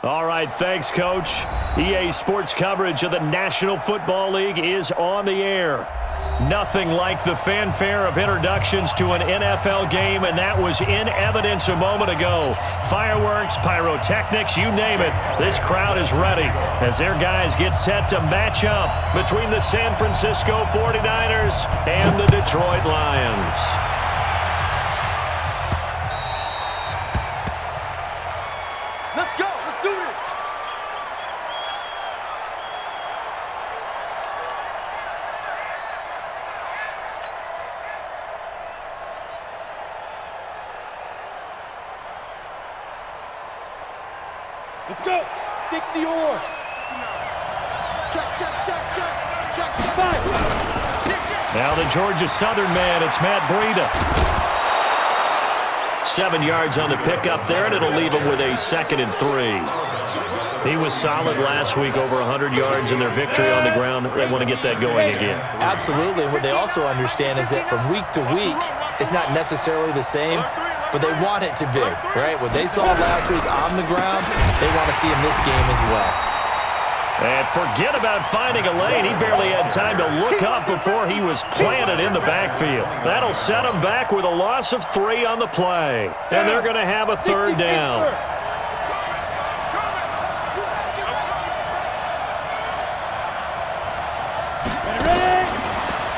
All right, thanks, Coach. EA Sports coverage of the National Football League is on the air. Nothing like the fanfare of introductions to an NFL game, and that was in evidence a moment ago. Fireworks, pyrotechnics, you name it. This crowd is ready as their guys get set to match up between the San Francisco 49ers and the Detroit Lions. Let's go. Let's do this. Let's go. 60 or. Check, check, check, check. Check, check. 5. Now the Georgia Southern man, it's Matt Breida. 7 yards on the pickup there, and it'll leave him with a 2nd and 3. He was solid last week, over 100 yards in their victory on the ground. They want to get that going again. Absolutely. What they also understand is that from week to week, it's not necessarily the same, but they want it to be, right? What they saw last week on the ground, they want to see in this game as well. And forget about finding a lane. He barely had time to look up before he was planted in the backfield. That'll set him back with a loss of 3 on the play. And they're going to have a 3rd down.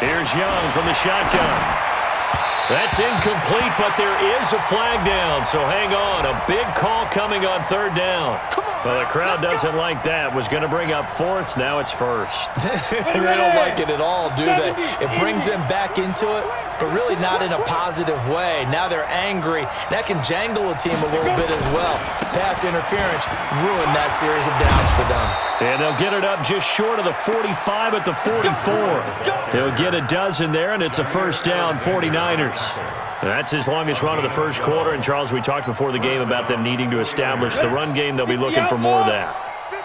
Here's Young from the shotgun. That's incomplete, but there is a flag down, so hang on. A big call coming on 3rd down. Well, the crowd doesn't like that. Was going to bring up 4th. Now it's 1st. They don't like it at all, do they? It brings them back into it, but really not in a positive way. Now they're angry. That can jangle a team a little bit as well. Pass interference ruined that series of downs for them. And they'll get it up just short of the 45 at the 44. He'll get a dozen there, and it's a 1st down, 49ers. That's his longest run of the first quarter. And, Charles, we talked before the game about them needing to establish the run game. They'll be looking for more of that.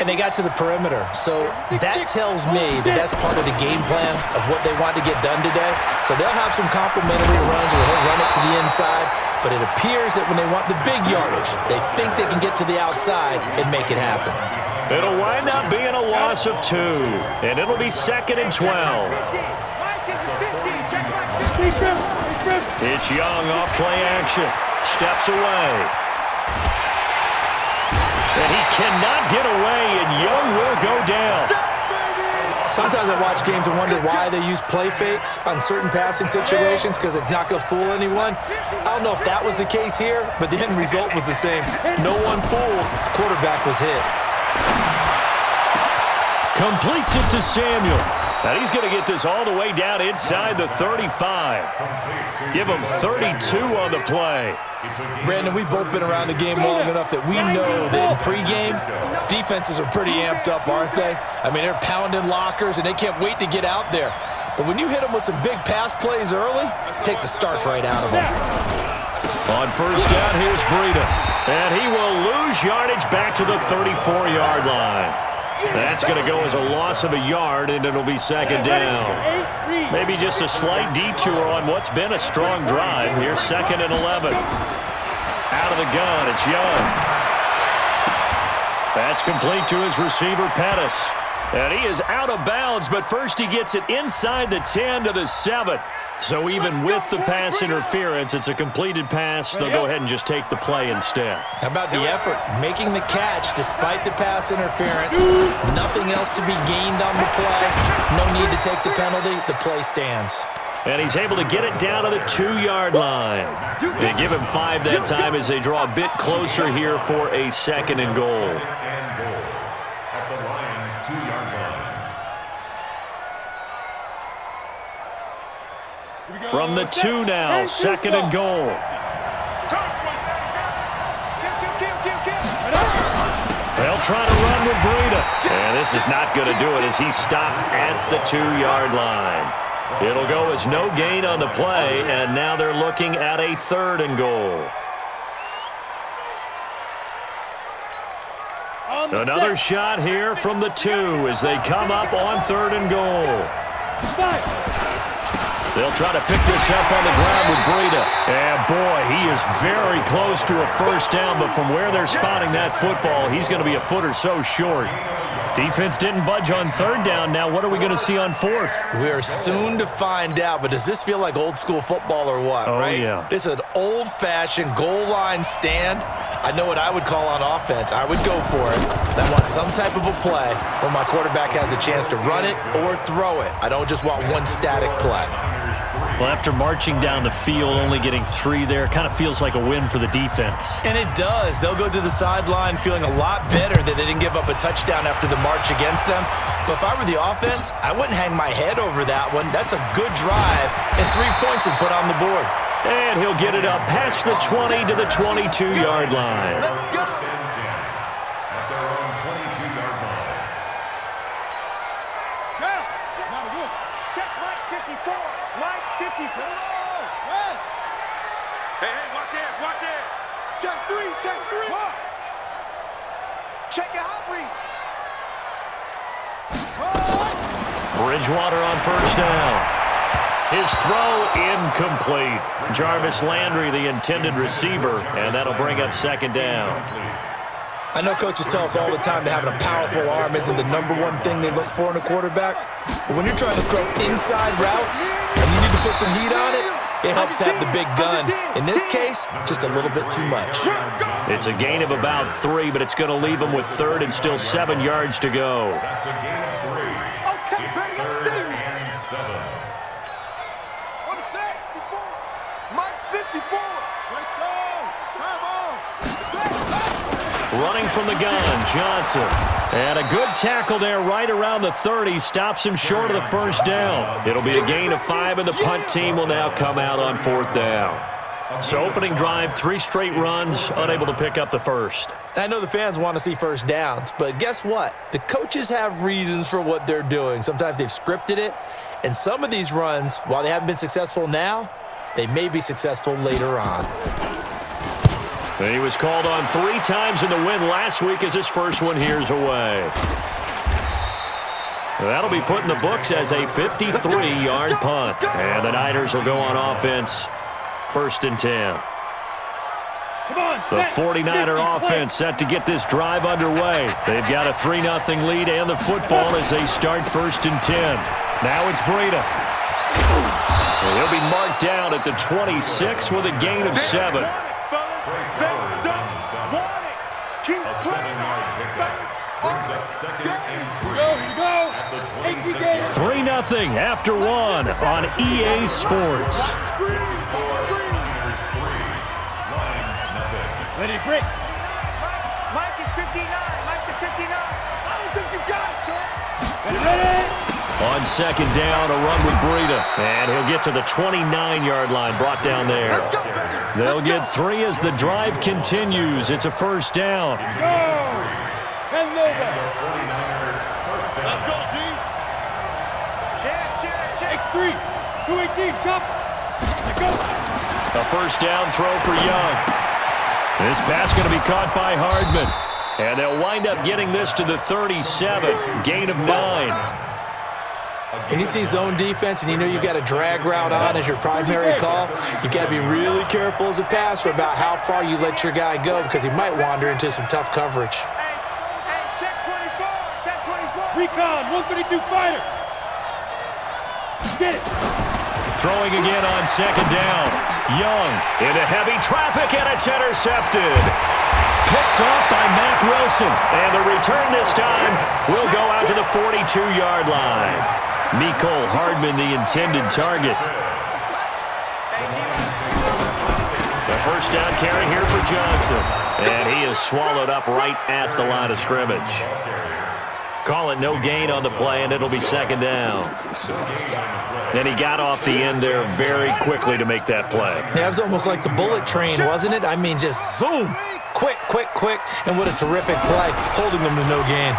And they got to the perimeter. So that tells me that that's part of the game plan of what they want to get done today. So they'll have some complimentary runs where he'll run it to the inside. But it appears that when they want the big yardage, they think they can get to the outside and make it happen. It'll wind up being a loss of 2. And it'll be 2nd and 12. It's Young off play action. Steps away. And he cannot get away, and Young will go down. Sometimes I watch games and wonder why they use play fakes on certain passing situations because it's not going to fool anyone. I don't know if that was the case here, but the end result was the same. No one fooled. Quarterback was hit. Completes it to Samuel. And he's going to get this all the way down inside the 35. Give him 32 on the play. Brandon, we've both been around the game long enough that we know that in pregame, defenses are pretty amped up, aren't they? I mean, they're pounding lockers, and they can't wait to get out there. But when you hit them with some big pass plays early, it takes the starch right out of them. On 1st down, here's Breida. And he will lose yardage back to the 34-yard line. That's going to go as a loss of a yard, and it'll be 2nd down. Maybe just a slight detour on what's been a strong drive. Here's 2nd and 11. Out of the gun, it's Young. That's complete to his receiver, Pettis. And he is out of bounds, but first he gets it inside the 10 to the 7. So even with the pass interference, it's a completed pass. They'll go ahead and just take the play instead. How about the effort? Making the catch despite the pass interference. Nothing else to be gained on the play. No need to take the penalty. The play stands. And he's able to get it down to the 2-yard line. They give him 5 that time as they draw a bit closer here for a 2nd and goal. From the 2 now, 2nd and goal. They'll try to run with Breida. And this is not going to do it as he's stopped at the 2-yard line. It'll go as no gain on the play, and now they're looking at a 3rd and goal. Another shot here from the 2 as they come up on 3rd and goal. They'll try to pick this up on the ground with Breida. And, boy, he is very close to a first down, but from where they're spotting that football, he's going to be a foot or so short. Defense didn't budge on third down. Now what are we going to see on fourth? We are soon to find out, but does this feel like old school football or what, right? Yeah. This is an old-fashioned goal line stand. I know what I would call on offense. I would go for it. I want some type of a play where my quarterback has a chance to run it or throw it. I don't just want one static play. Well, after marching down the field, only getting 3 there, kind of feels like a win for the defense. And it does. They'll go to the sideline feeling a lot better that they didn't give up a touchdown after the march against them. But if I were the offense, I wouldn't hang my head over that one. That's a good drive, and 3 points were put on the board. And he'll get it up past the 20 to the 22-yard line. Check your hot read. Bridgewater on first down. His throw incomplete. Jarvis Landry, the intended receiver, and that'll bring up second down. I know coaches tell us all the time that having a powerful arm isn't the #1 thing they look for in a quarterback. But when you're trying to throw inside routes and you need to put some heat on it, it helps to have the big gun. In this case, just a little bit too much. It's a gain of about 3, but it's going to leave them with third and still 7 yards to go. That's a gain of 3. Third and 7. On the set. Mike 54. Time on. Running from the gun, Johnson. And a good tackle there right around the 30. Stops him short of the first down. It'll be a gain of 5, and the punt team will now come out on fourth down. So opening drive, 3 straight runs, unable to pick up the first. I know the fans want to see first downs, but guess what? The coaches have reasons for what they're doing. Sometimes they've scripted it, and some of these runs, while they haven't been successful now, they may be successful later on. He was called on 3 times in the win last week as his first one here's away. That'll be put in the books as a 53-yard punt. And the Niners will go on offense, 1st and 10. The 49er offense set to get this drive underway. They've got a 3-0 lead and the football as they start 1st and 10. Now it's Breida. He'll be marked down at the 26 with a gain of 7. A 7-yard pickup brings up 2nd and 3. At the 26. 3-0 after 1 on EA Sports. Let it break. Mike is 59. Mike is 59. I don't think you got it, sir. Ready? On second down, a run with Breida. And he'll get to the 29-yard line, brought down there. They'll get 3 as the drive continues. It's a first down. Let's go. 10 over. Let's go, D. Check. X3. 218. Jump. Let's go. A first down throw for Young. This pass going to be caught by Hardman. And they'll wind up getting this to the 37. Gain of 9. When you see zone defense and you know you've got a drag route on as your primary call, you've got to be really careful as a passer about how far you let your guy go because he might wander into some tough coverage. Hey, check 24. Check 24. Recon, 132 fighter. Get it. Throwing again on second down. Young into heavy traffic, and it's intercepted. Picked off by Mack Wilson. And the return this time will go out to the 42-yard line. Mecole Hardman, the intended target. The first down carry here for Johnson. And he is swallowed up right at the line of scrimmage. Call it no gain on the play, and it'll be second down. And he got off the end there very quickly to make that play. That was almost like the bullet train, wasn't it? I mean, just zoom. Quick, quick, quick. And what a terrific play, holding them to no gain.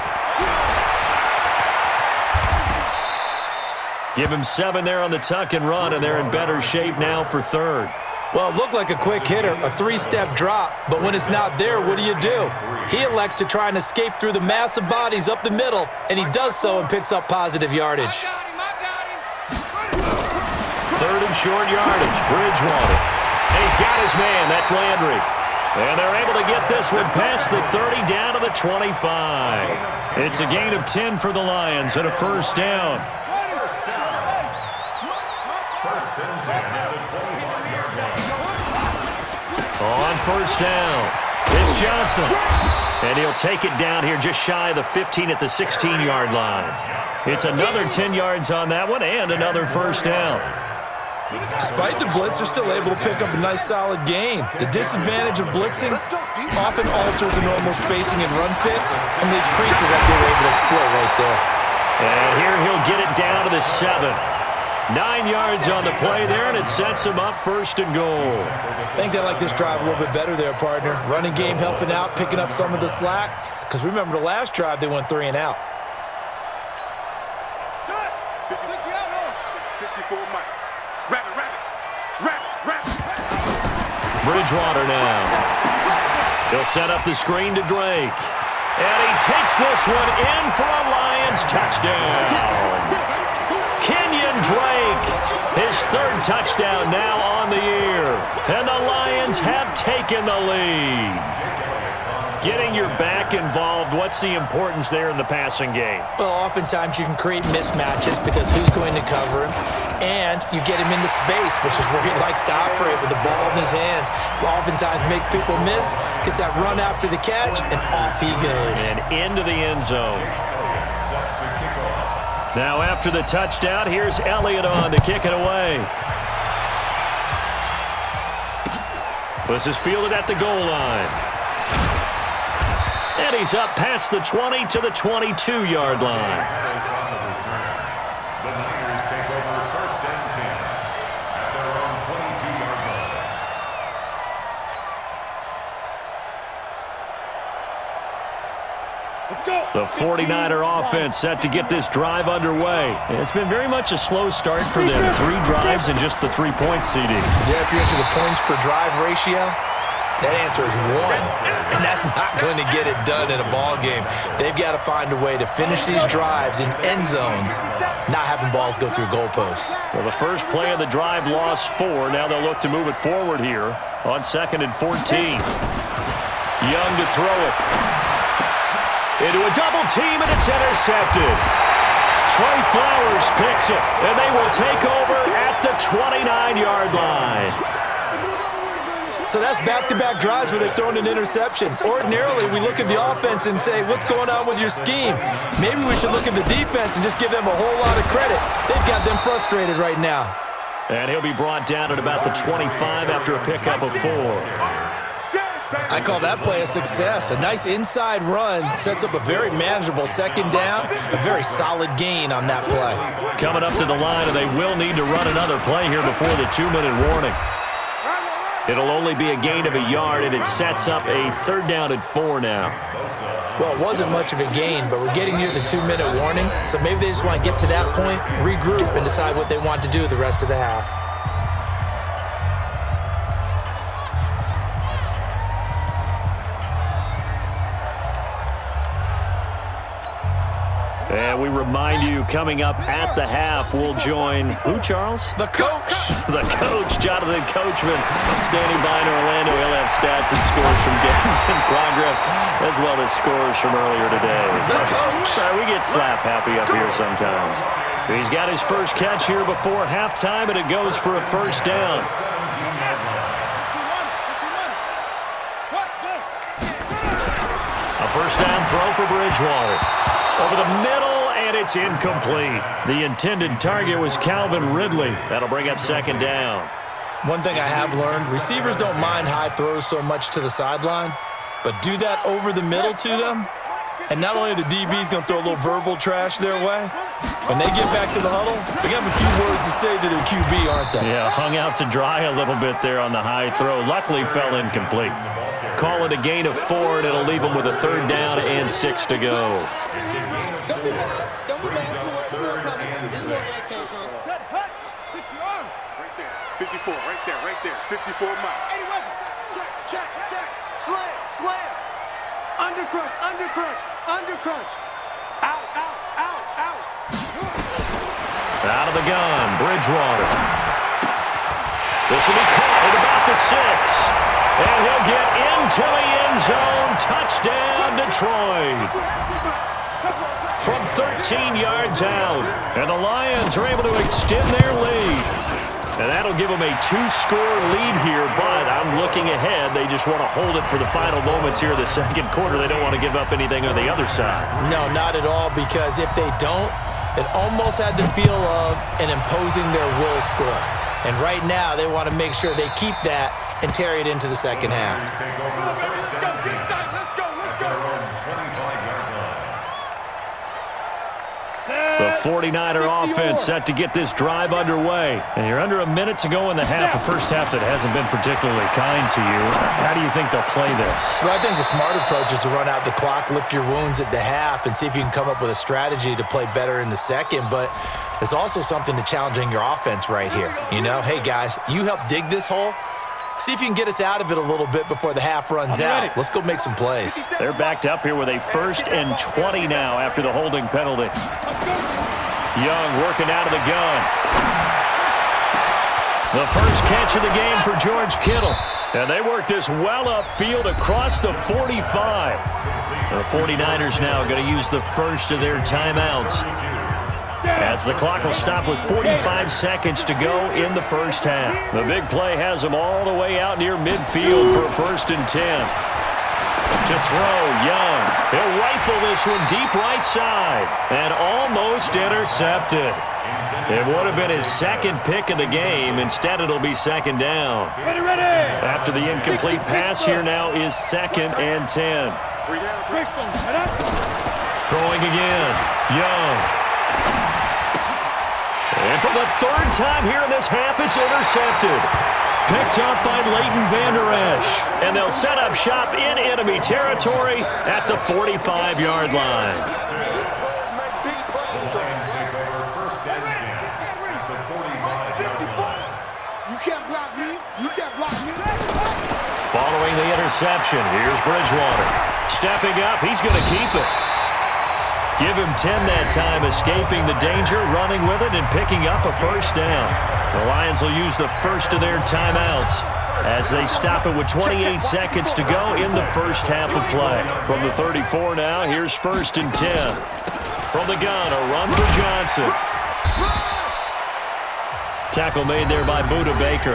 Give him 7 there on the tuck and run, and they're in better shape now for third. Well, it looked like a quick hitter, a 3-step drop, but when it's not there, what do? He elects to try and escape through the massive bodies up the middle, and he does so and picks up positive yardage. 3rd on short yardage. Bridgewater. And he's got his man. That's Landry. And they're able to get this one past the 30 down to the 25. It's a gain of 10 for the Lions and a first down. First and 10 at the 25-yard line. On first down, it's Johnson. And he'll take it down here just shy of the 15 at the 16-yard line. It's another 10 yards on that one and another first down. Despite the blitz, they're still able to pick up a nice, solid gain. The disadvantage of blitzing often alters the normal spacing and run fits and leaves creases that they were able to exploit right there. And here he'll get it down to the 7. 9 yards on the play there, and it sets him up first and goal. I think they like this drive a little bit better there, partner. Running game helping out, picking up some of the slack. Because remember, the last drive, they went 3 and out. 54 Mike. Rabbit. Bridgewater now. He'll set up the screen to Drake. And he takes this one in for a Lions touchdown. Kenyon Drake, his 3rd touchdown now on the year. And the Lions have taken the lead. Getting your back involved, what's the importance there in the passing game? Well, oftentimes you can create mismatches because who's going to cover him? And you get him into space, which is where he likes to operate with the ball in his hands. Oftentimes makes people miss, gets that run after the catch, and off he goes. And into the end zone. Now after the touchdown, here's Elliott on to kick it away. This is fielded at the goal line. And he's up past the 20 to the 22-yard line. The Niners take over first and 10 at their own 22-yard line. The 49er offense set to get this drive underway. It's been very much a slow start for them. 3 drives and just the 3 points, CD. Yeah, if you're into the points per drive ratio, that answer is 1. And that's not going to get it done in a ball game. They've got to find a way to finish these drives in end zones, not having balls go through goalposts. Well, the first play of the drive lost 4. Now they'll look to move it forward here on 2nd and 14. Young to throw it. Into a double team, and it's intercepted. Trey Flowers picks it, and they will take over at the 29-yard line. So that's back-to-back drives where they've thrown an interception. Ordinarily, we look at the offense and say, what's going on with your scheme? Maybe we should look at the defense and just give them a whole lot of credit. They've got them frustrated right now. And he'll be brought down at about the 25 after a pickup of 4. I call that play a success. A nice inside run sets up a very manageable 2nd down, a very solid gain on that play. Coming up to the line, and they will need to run another play here before the 2-minute warning. It'll only be a gain of a yard, and it sets up a 3rd down at 4 now. Well, it wasn't much of a gain, but we're getting near the 2-minute warning, so maybe they just want to get to that point, regroup, and decide what they want to do the rest of the half. And we remind you, coming up at the half, we'll join who, Charles? The coach. The coach, Jonathan Coachman, standing by in Orlando. He'll have stats and scores from games in progress, as well as scores from earlier today. The coach. We get slap happy up here sometimes. He's got his first catch here before halftime, and it goes for a first down. A first down throw for Bridgewater. Over the middle, and it's incomplete. The intended target was Calvin Ridley. That'll bring up 2nd down. One thing I have learned, receivers don't mind high throws so much to the sideline, but do that over the middle to them, and not only are the DBs going to throw a little verbal trash their way, when they get back to the huddle, they have a few words to say to their QB, aren't they? Yeah, hung out to dry a little bit there on the high throw. Luckily, fell incomplete. Call it a gain of 4, and it'll leave them with a 3rd down and 6 to go. Brings up 3rd and 6. Set, hut, 60 on. Right there, 54, right there. 54 Mike. 80 weapons. Check. Slam. Undercrush. Out. Out of the gun, Bridgewater. This will be caught at about the 6. And he'll get into the end zone. Touchdown, Detroit. From 13 yards out. And the Lions are able to extend their lead. And that'll give them a 2-score lead here, but I'm looking ahead. They just want to hold it for the final moments here of the second quarter. They don't want to give up anything on the other side. No, not at all, because if they don't, it almost had the feel of an imposing their will score. And right now, they want to make sure they keep that and carry it into the second half. The 49er offense set to get this drive underway. And you're under a minute to go in the half. A first half that hasn't been particularly kind to you. How do you think they'll play this? Well, I think the smart approach is to run out the clock, lick your wounds at the half, and see if you can come up with a strategy to play better in the second. But there's also something to challenging your offense right here. You know, hey, guys, you help dig this hole. See if you can get us out of it a little bit before the half runs out. Let's go make some plays. They're backed up here with a 1st and 20 now after the holding penalty. Young working out of the gun. The first catch of the game for George Kittle. And they work this well upfield across the 45. The 49ers now going to use the first of their timeouts, as the clock will stop with 45 seconds to go in the first half. The big play has them all the way out near midfield for a 1st and 10. To throw, Young. He'll rifle this one deep right side and almost intercepted. It would have been his second pick of the game. Instead, it'll be 2nd down. After the incomplete pass, here now is 2nd and 10. Throwing again, Young. And for the 3rd time here in this half, it's intercepted. Picked up by Leighton Vander Esch. And they'll set up shop in enemy territory at the 45-yard line. You can't block me. You can't block me. Following the interception, here's Bridgewater. Stepping up, he's going to keep it. Give him 10 that time, escaping the danger, running with it, and picking up a 1st down. The Lions will use the first of their timeouts as they stop it with 28 seconds to go in the first half of play. From the 34 now, here's 1st and 10. From the gun, a run for Johnson. Tackle made there by Budda Baker.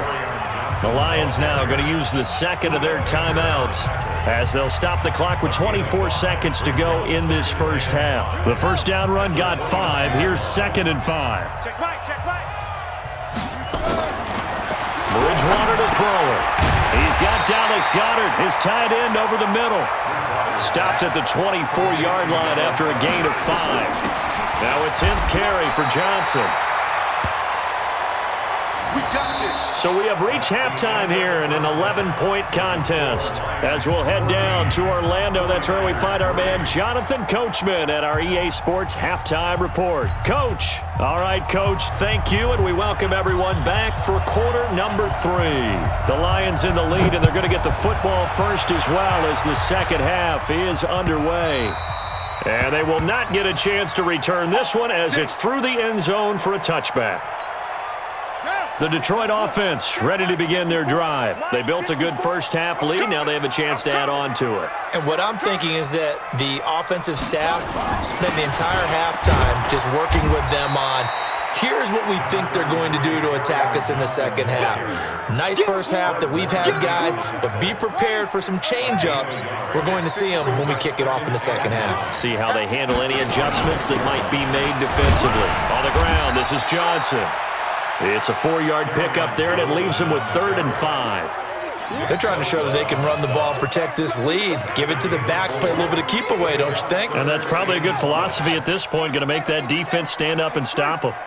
The Lions now going to use the second of their timeouts as they'll stop the clock with 24 seconds to go in this first half. The first down run got 5. Here's 2nd and 5. Check right, check right. Bridgewater to throw it. He's got Dallas Goedert, his tight end, over the middle. Stopped at the 24-yard line after a gain of 5. Now a 10th carry for Johnson. So we have reached halftime here in an 11-point contest. As we'll head down to Orlando, that's where we find our man Jonathan Coachman at our EA Sports Halftime Report. Coach. All right, Coach, thank you, and we welcome everyone back for quarter number 3. The Lions in the lead, and they're going to get the football first as well as the second half is underway. And they will not get a chance to return this one as it's through the end zone for a touchback. The Detroit offense ready to begin their drive. They built a good first half lead. Now they have a chance to add on to it. And what I'm thinking is that the offensive staff spent the entire halftime just working with them on, here's what we think they're going to do to attack us in the second half. Nice first half that we've had, guys, but be prepared for some change-ups. We're going to see them when we kick it off in the second half. See how they handle any adjustments that might be made defensively. On the ground, this is Johnson. It's a 4-yard pickup there, and it leaves them with 3rd and 5. They're trying to show that they can run the ball and protect this lead. Give it to the backs, play a little bit of keep away, don't you think? And that's probably a good philosophy at this point, going to make that defense stand up and stop them.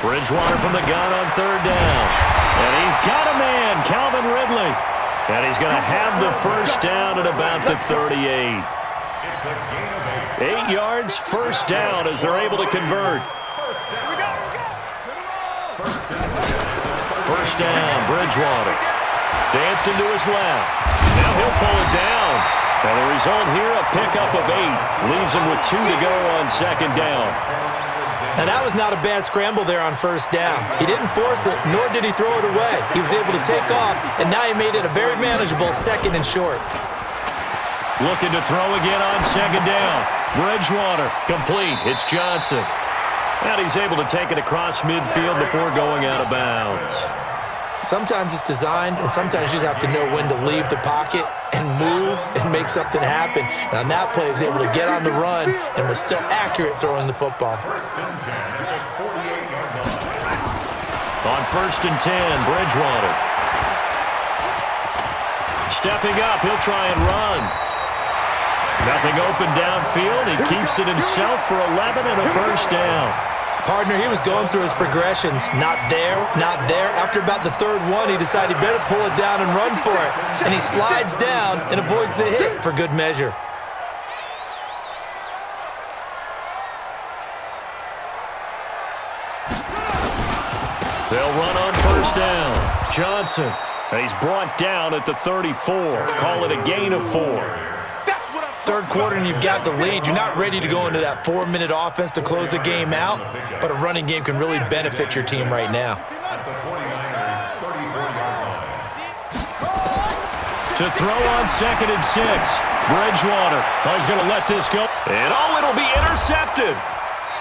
Bridgewater from the gun on 3rd down. And he's got a man, Calvin Ridley. And he's going to have the first down at about the 38. 8 yards, first down as they're able to convert. First down, Bridgewater. Dancing to his left. Now he'll pull it down. And the result here, a pickup of 8. Leaves him with 2 to go on 2nd down. Now, that was not a bad scramble there on first down. He didn't force it, nor did he throw it away. He was able to take off, and now he made it a very manageable 2nd and short. Looking to throw again on 2nd down. Bridgewater, complete. It's Johnson. And he's able to take it across midfield before going out of bounds. Sometimes it's designed, and sometimes you just have to know when to leave the pocket and move and make something happen. And on that play, he was able to get on the run and was still accurate throwing the football. On 1st and 10, Bridgewater. Stepping up, he'll try and run. Nothing open downfield. He keeps it himself for 11 and a first down. Partner, he was going through his progressions. Not there, not there. After about the 3rd one, he decided he better pull it down and run for it. And he slides down and avoids the hit for good measure. They'll run on 1st down. Johnson. He's brought down at the 34. Call it a gain of 4. 3rd quarter and you've got the lead. You're not ready to go into that 4-minute offense to close the game out, but a running game can really benefit your team right now. To throw on 2nd and 6. Bridgewater. He's going to let this go. And it'll be intercepted.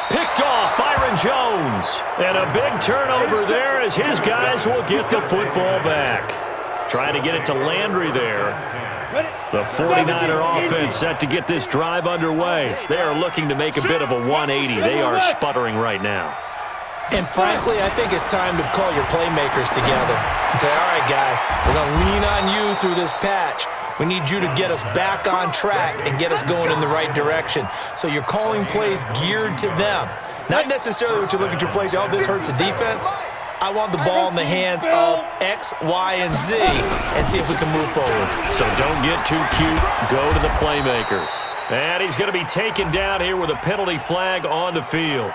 Picked off Byron Jones. And a big turnover there as his guys will get the football back. Trying to get it to Landry there. The 49er offense set to get this drive underway. They are looking to make a bit of a 180. They are sputtering right now. And frankly, I think it's time to call your playmakers together and say, all right, guys, we're going to lean on you through this patch. We need you to get us back on track and get us going in the right direction. So you're calling plays geared to them. Not necessarily what you look at your plays, oh, this hurts the defense. I want the ball in the hands of X, Y, and Z and see if we can move forward. So don't get too cute. Go to the playmakers. And he's going to be taken down here with a penalty flag on the field.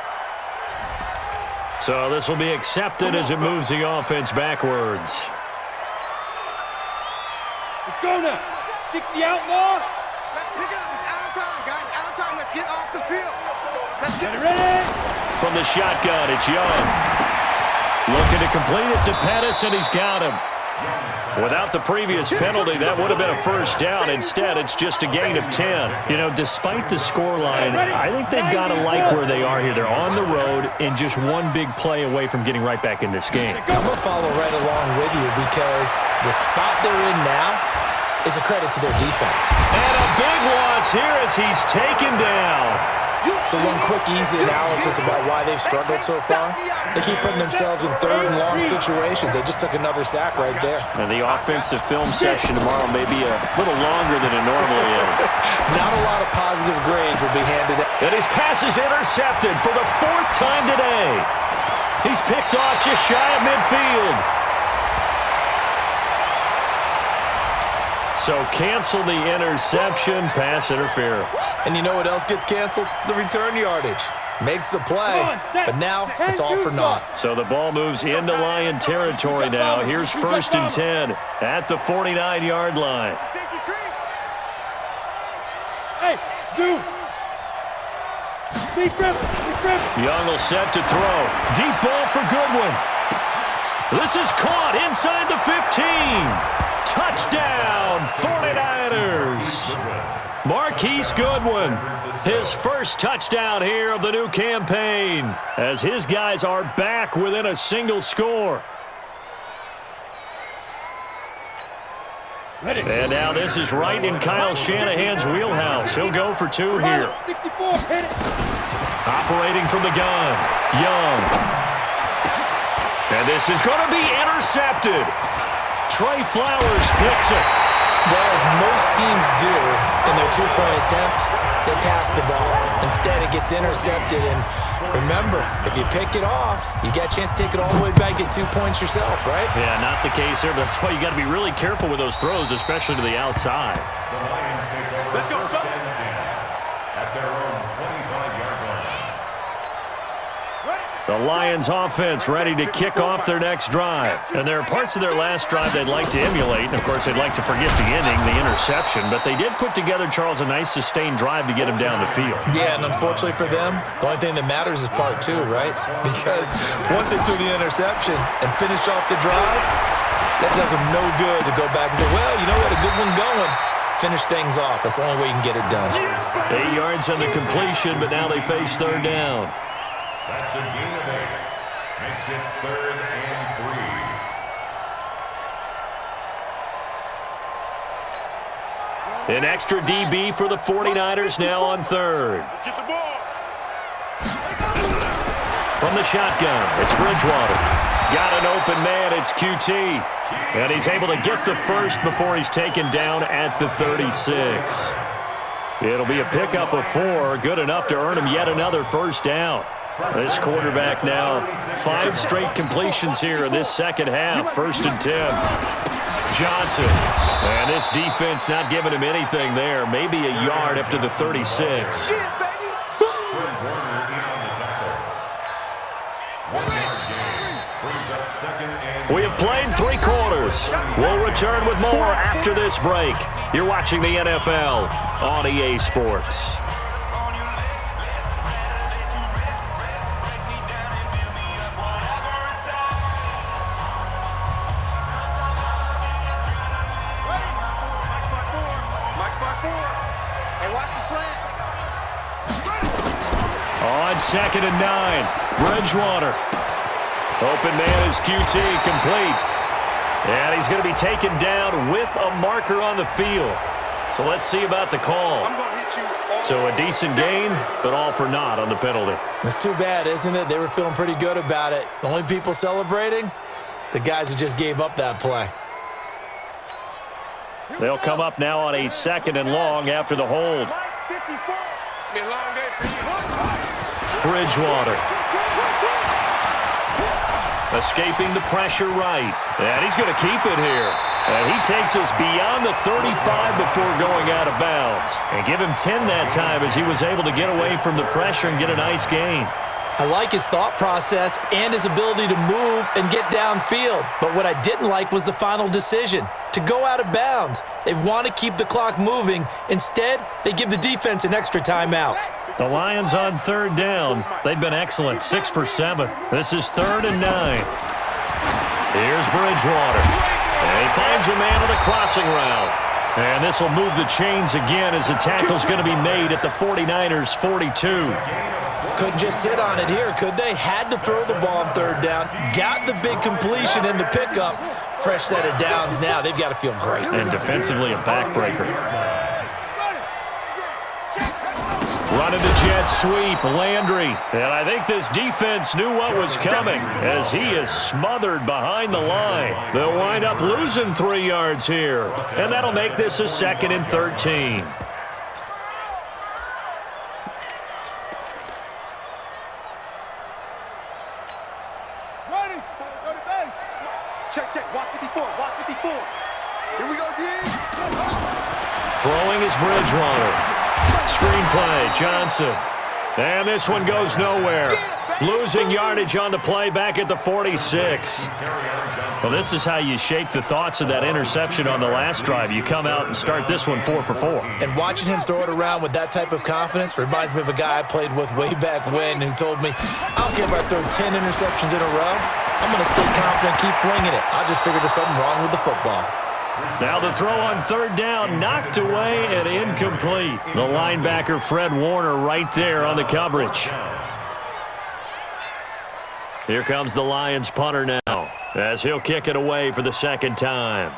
So this will be accepted as it moves the offense backwards. Let's go now. 60 out more. Let's pick it up. It's out of time, guys. Out of time. Let's get off the field. Let's Get it ready. From the shotgun, it's Young. Looking to complete it to Pettis, and he's got him. Without the previous penalty, that would have been a first down. Instead, it's just a gain of 10. You know, despite the scoreline, I think they've got to like where they are here. They're on the road and just one big play away from getting right back in this game. I'm going to follow right along with you because the spot they're in now is a credit to their defense. And a big loss here as he's taken down. So one quick, easy analysis about why they've struggled so far. They keep putting themselves in 3rd and long situations. They just took another sack right there. And the offensive film session tomorrow may be a little longer than it normally is. Not a lot of positive grades will be handed out. And his pass is intercepted for the 4th time today. He's picked off just shy of midfield. So cancel the interception, pass interference. And you know what else gets canceled? The return yardage. Makes the play, but now it's all for naught. So the ball moves into Lion territory now. Here's 1st and 10 at the 49-yard line. Hey, zoom. Big grip. Young will set to throw. Deep ball for Goodwin. This is caught inside the 15. Touchdown, 49ers. Marquise Goodwin, his first touchdown here of the new campaign, as his guys are back within a single score. And now this is right in Kyle Shanahan's wheelhouse. He'll go for 2 here. 64, hit it. Operating from the gun, Young. And this is going to be intercepted. Trey Flowers picks it. Well, as most teams do in their 2-point attempt, they pass the ball. Instead, it gets intercepted. And remember, if you pick it off, you get a chance to take it all the way back, get 2 points yourself, right? Yeah, not the case here, but that's why you got to be really careful with those throws, especially to the outside. The Lions take over. Let's go, 1st and 10 at their own 25-yard line. Ready? The Lions offense ready to kick off their next drive. And there are parts of their last drive they'd like to emulate. And, of course, they'd like to forget the inning, the interception. But they did put together, Charles, a nice sustained drive to get him down the field. Yeah, and unfortunately for them, the only thing that matters is part two, right? Because once they threw the interception and finished off the drive, that does them no good to go back and say, well, you know what, a good one going. Finish things off. That's the only way you can get it done. 8 yards on the completion, but now they face third down. That's a gain of 8. Makes it 3rd and 3. An extra DB for the 49ers now on third. Let's get the ball. From the shotgun, it's Bridgewater. Got an open man, it's QT. And he's able to get the first before he's taken down at the 36. It'll be a pickup of 4, good enough to earn him yet another first down. This quarterback now 5 straight completions here in this second half. 1st and 10. Johnson. And this defense not giving him anything there. Maybe a yard up to the 36. We have played 3 quarters. We'll return with more after this break. You're watching the NFL on EA Sports. On 2nd and 9, Bridgewater. Open man is QT, complete. And he's going to be taken down with a marker on the field. So let's see about the call. So a decent gain, but all for naught on the penalty. It's too bad, isn't it? They were feeling pretty good about it. The only people celebrating, the guys who just gave up that play. They'll come up now on a 2nd and long after the hold. Bridgewater. Escaping the pressure right. And he's going to keep it here. And he takes us beyond the 35 before going out of bounds. And give him 10 that time as he was able to get away from the pressure and get a nice gain. I like his thought process and his ability to move and get downfield. But what I didn't like was the final decision, to go out of bounds. They want to keep the clock moving. Instead, they give the defense an extra timeout. The Lions on 3rd down. They've been excellent, 6 for 7. This is 3rd and 9. Here's Bridgewater. And he finds a man on the crossing route. And this will move the chains again as the tackle's going to be made at the 49ers' 42. Couldn't just sit on it here, could they? Had to throw the ball on 3rd down. Got the big completion in the pickup. Fresh set of downs now. They've got to feel great. And defensively a backbreaker. Running the jet sweep, Landry. And I think this defense knew what was coming as he is smothered behind the line. They'll wind up losing 3 yards here. And that'll make this a 2nd and 13. Check. Watch 54. Watch 54. Here we go, D. Throwing is Bridgewater. Screenplay, Johnson. And this one goes nowhere. Losing yardage on the play back at the 46. Well, this is how you shake the thoughts of that interception on the last drive. You come out and start this one 4 for 4. And watching him throw it around with that type of confidence reminds me of a guy I played with way back when who told me, I don't care if I throw 10 interceptions in a row. I'm going to stay confident, keep flinging it. I just figured there's something wrong with the football. Now the throw on 3rd down, knocked away and incomplete. The linebacker, Fred Warner, right there on the coverage. Here comes the Lions punter now as he'll kick it away for the 2nd time.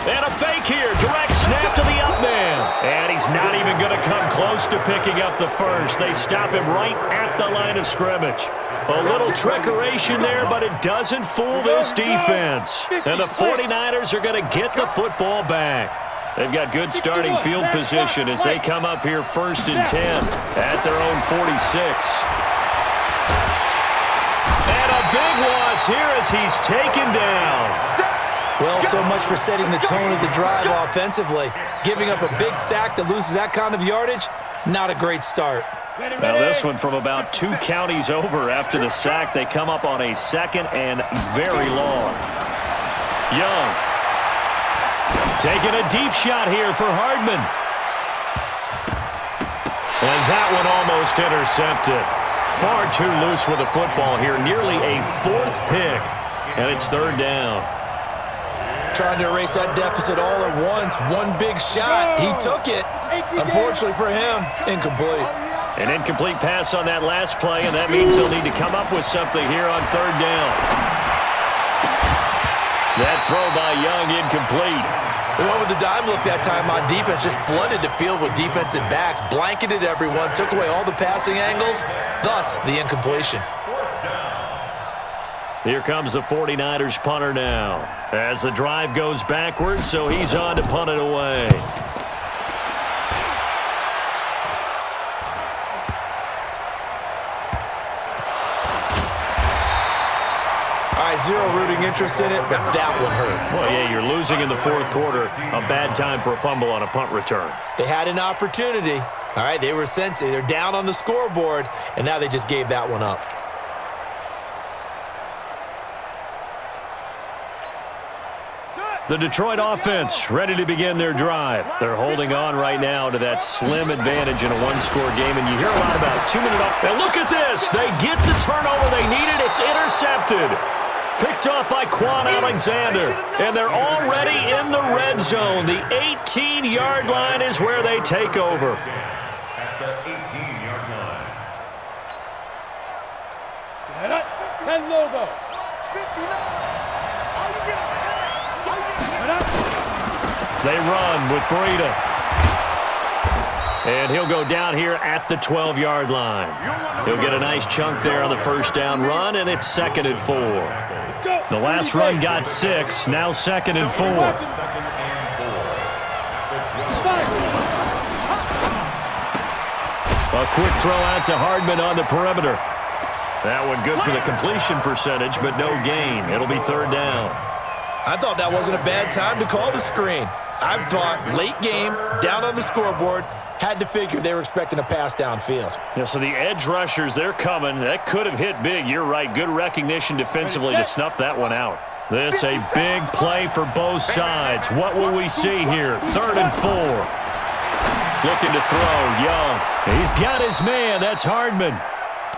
And a fake here, direct snap to the up man. And he's not even going to come close to picking up the first. They stop him right at the line of scrimmage. A little trickeration there, but it doesn't fool this defense. And the 49ers are going to get the football back. They've got good starting field position as they come up here 1st and 10 at their own 46. And a big loss here as he's taken down. Well, so much for setting the tone of the drive offensively. Giving up a big sack that loses that kind of yardage, not a great start. Now this one from about 2 counties over after the sack. They come up on a 2nd and very long. Young taking a deep shot here for Hardman. And that one almost intercepted. Far too loose with the football here. Nearly a 4th pick. And it's 3rd down. Trying to erase that deficit all at once. One big shot. He took it. Unfortunately for him, incomplete. An incomplete pass on that last play, and that means they'll need to come up with something here on 3rd down. That throw by Young incomplete. They went with the dime look that time on defense, just flooded the field with defensive backs, blanketed everyone, took away all the passing angles, thus the incompletion. Here comes the 49ers punter now. As the drive goes backwards, so he's on to punt it away. Zero rooting interest in it, but that one hurt. Well, yeah, you're losing in the 4th quarter. A bad time for a fumble on a punt return. They had an opportunity. All right, they were sensing. They're down on the scoreboard, and now they just gave that one up. The Detroit offense ready to begin their drive. They're holding on right now to that slim advantage in a 1-score game, and you hear a lot about 2-minute off. And look at this. They get the turnover they needed. It's intercepted. Picked off by Quan Alexander. And they're already in the red zone. The 18-yard line is where they take over. At the 18-yard line. Set up. 10 logo. 59. They run with Breida. And he'll go down here at the 12-yard line. He'll get a nice chunk there on the 1st down run, and it's 2nd and 4. The last run got 6, now 2nd and 4. A quick throw out to Hardman on the perimeter. That one good for the completion percentage, but no gain. It'll be 3rd down. I thought that wasn't a bad time to call the screen. I thought late game, down on the scoreboard, had to figure they were expecting a pass downfield. Yeah, so the edge rushers, they're coming. That could have hit big. You're right. Good recognition defensively to snuff that one out. This a big play for both sides. What will we see here? 3rd and 4. Looking to throw. Young. He's got his man. That's Hardman.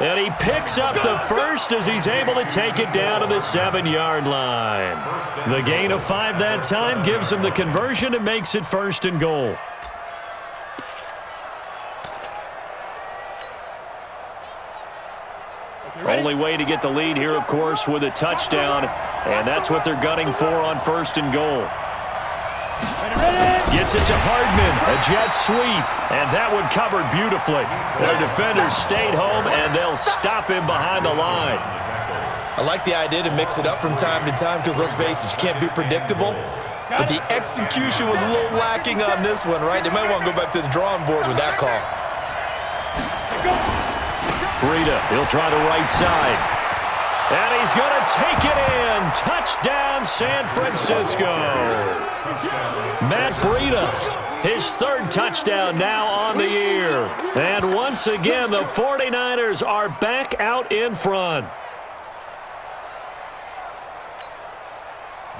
And he picks up the first as he's able to take it down to the 7-yard line. The gain of 5 that time gives him the conversion and makes it 1st and goal. Only way to get the lead here, of course, with a touchdown. And that's what they're gunning for on 1st and goal. Gets it to Hardman, a jet sweep, and that one covered beautifully. Their defenders stayed home, and they'll stop him behind the line. I like the idea to mix it up from time to time because, let's face it, you can't be predictable. But the execution was a little lacking on this one, right? They might want to go back to the drawing board with that call. Breida, he'll try the right side. And he's going to take it in. Touchdown, San Francisco. Matt Breida, his 3rd touchdown now on the year. And once again, the 49ers are back out in front.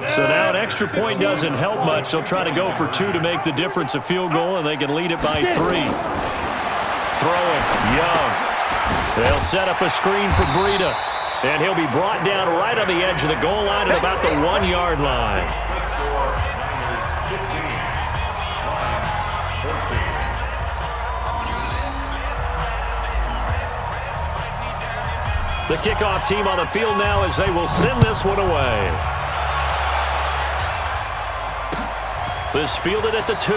So now an extra point doesn't help much. They'll try to go for 2 to make the difference a field goal, and they can lead it by 3. Throwing, Young. They'll set up a screen for Breida. And he'll be brought down right on the edge of the goal line at about the 1-yard line. The kickoff team on the field now as they will send this one away. This fielded at the 2.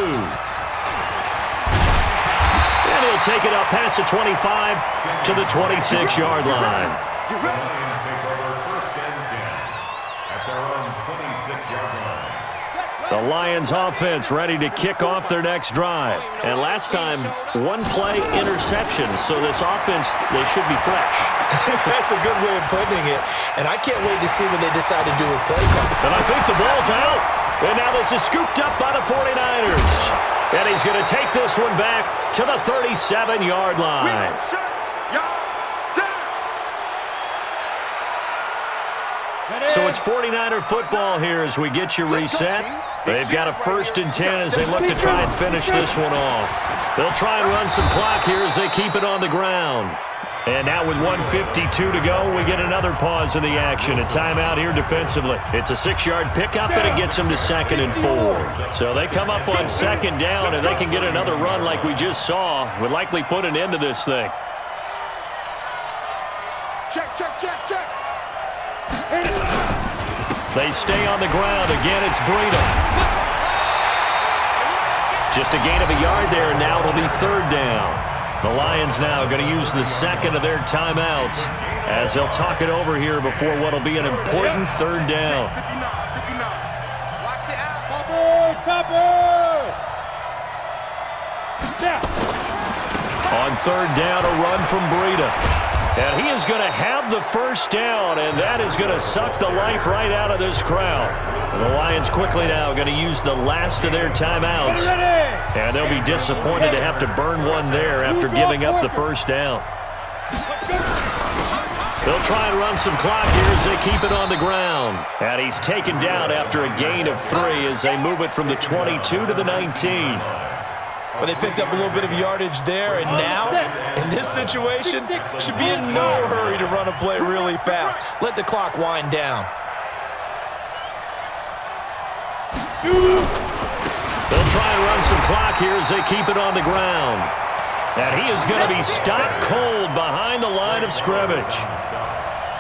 And he'll take it up past the 25 to the 26-yard line. The Lions take over 1st and 10 at their own 26-yard line. The Lions offense ready to kick off their next drive. And last time, one-play interception. So this offense, they should be fresh. That's a good way of putting it. And I can't wait to see what they decide to do with play call. And I think the ball's out. And now this is scooped up by the 49ers. And he's going to take this one back to the 37-yard line. So it's 49er football here as we get you reset. They've got a 1st and 10 as they look to try and finish this one off. They'll try and run some clock here as they keep it on the ground. And now with 1:52 to go, we get another pause in the action. A timeout here defensively. It's a 6-yard pickup, and it gets them to 2nd and 4. So they come up on 2nd down, and they can get another run like we just saw. Would likely put an end to this thing. Check, check, check, check. They stay on the ground. Again, it's Breida. Just a gain of a yard there, and now it'll be 3rd down. The Lions now going to use the 2nd of their timeouts as they'll talk it over here before what will be an important 3rd down. Topper! On 3rd down, a run from Breida. And he is going to have the 1st down, and that is going to suck the life right out of this crowd. And the Lions quickly now going to use the last of their timeouts. And they'll be disappointed to have to burn one there after giving up the 1st down. They'll try and run some clock here as they keep it on the ground. And he's taken down after a gain of 3 as they move it from the 22 to the 19. Well, they picked up a little bit of yardage there, and now, in this situation, should be in no hurry to run a play really fast. Let the clock wind down. They'll try and run some clock here as they keep it on the ground. And he is going to be stopped cold behind the line of scrimmage.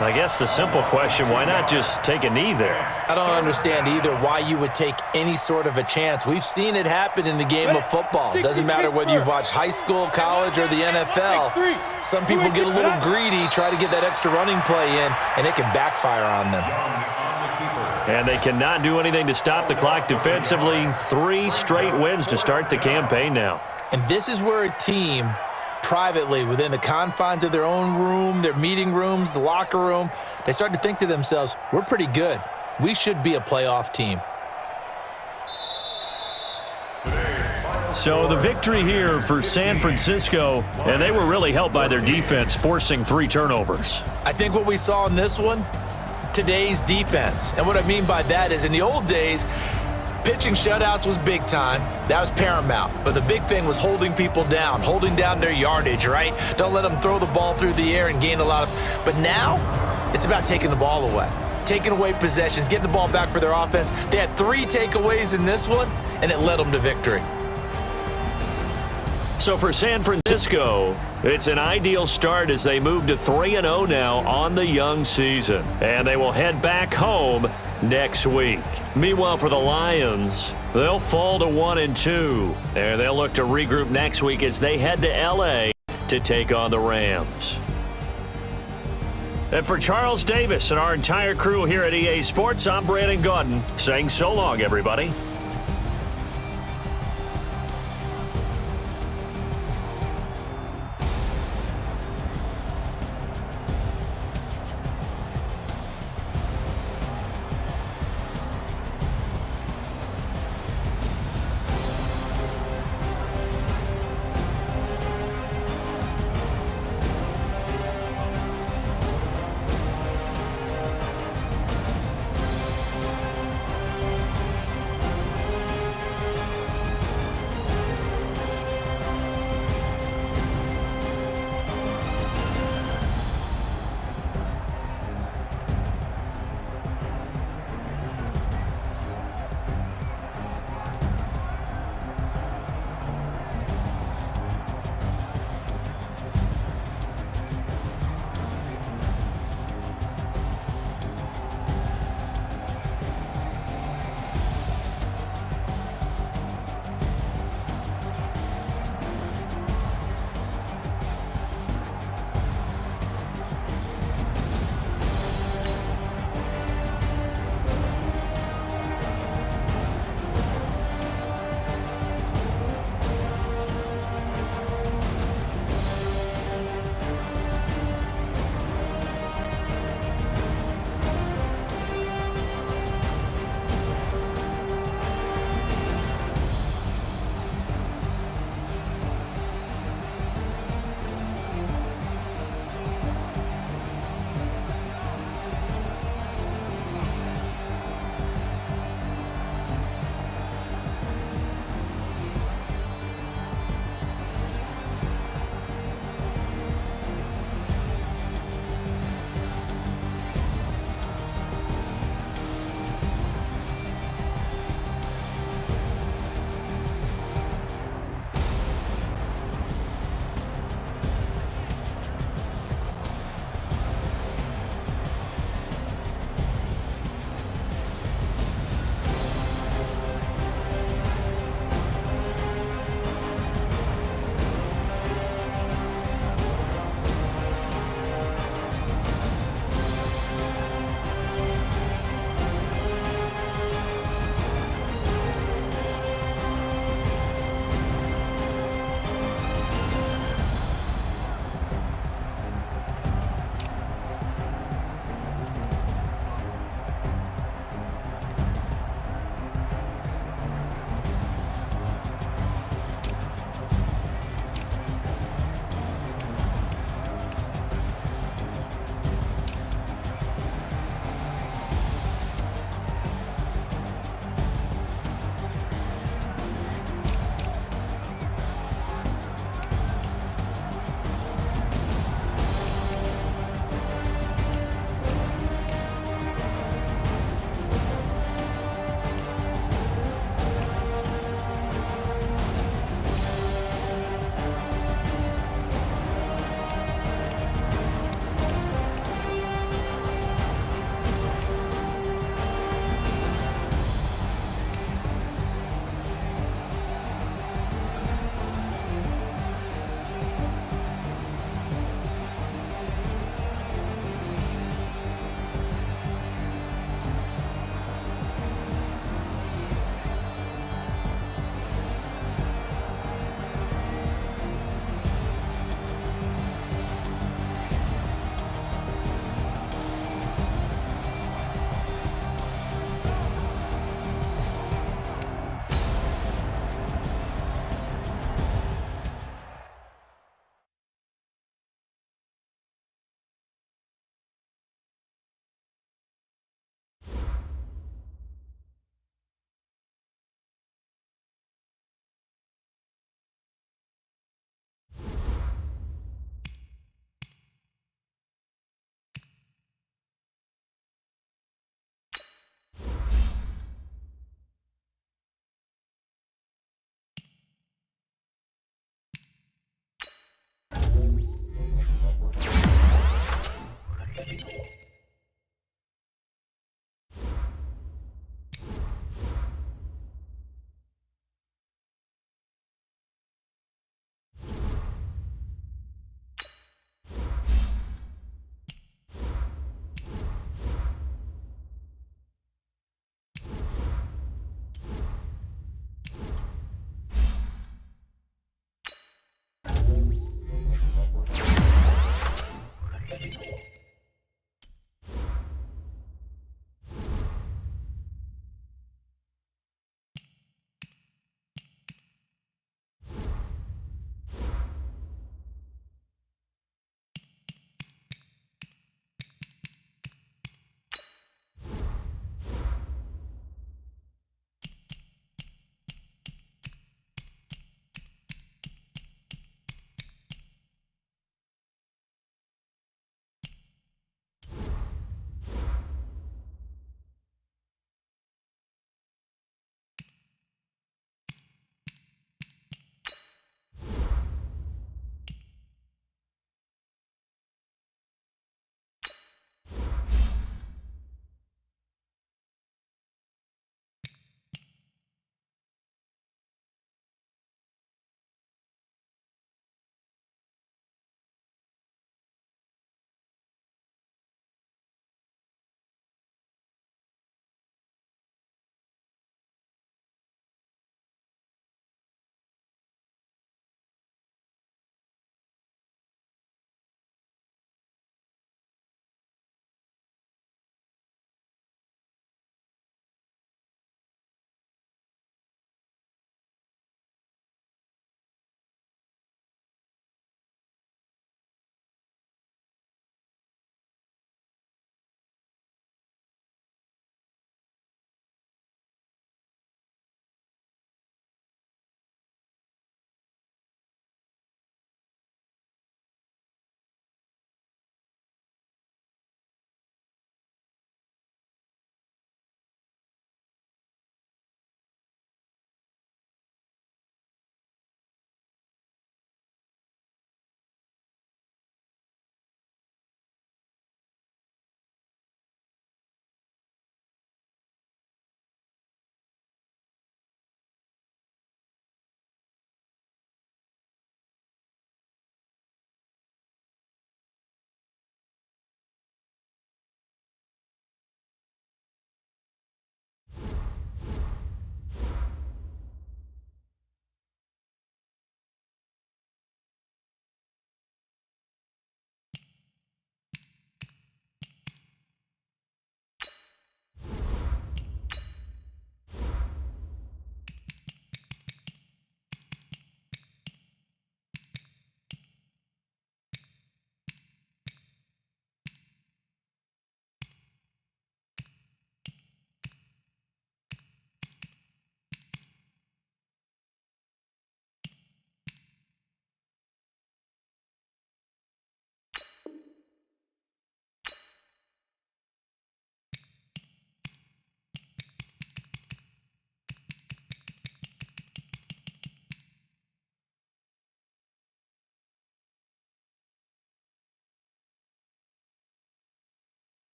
I guess the simple question, why not just take a knee there? I don't understand either why you would take any sort of a chance. We've seen it happen in the game of football. It doesn't matter whether you've watched high school, college, or the NFL. Some people get a little greedy, try to get that extra running play in, and it can backfire on them. And they cannot do anything to stop the clock defensively. 3 straight wins to start the campaign now. And this is where a team, privately, within the confines of their own room, their meeting rooms, the locker room, they start to think to themselves, we're pretty good. We should be a playoff team. So the victory here for San Francisco, and they were really helped by their defense, forcing 3 turnovers. I think what we saw in this one, today's defense. And what I mean by that is in the old days, pitching shutouts was big time. That was paramount. But the big thing was holding people down, holding down their yardage, right? Don't let them throw the ball through the air and gain a lot of... But now, it's about taking the ball away. Taking away possessions, getting the ball back for their offense. They had 3 takeaways in this one, and it led them to victory. So for San Francisco, it's an ideal start as they move to 3-0 now on the young season. And they will head back home next week. Meanwhile, for the Lions, they'll fall to 1-2. And they'll look to regroup next week as they head to L.A. to take on the Rams. And for Charles Davis and our entire crew here at EA Sports, I'm Brandon Gaudin saying so long, everybody.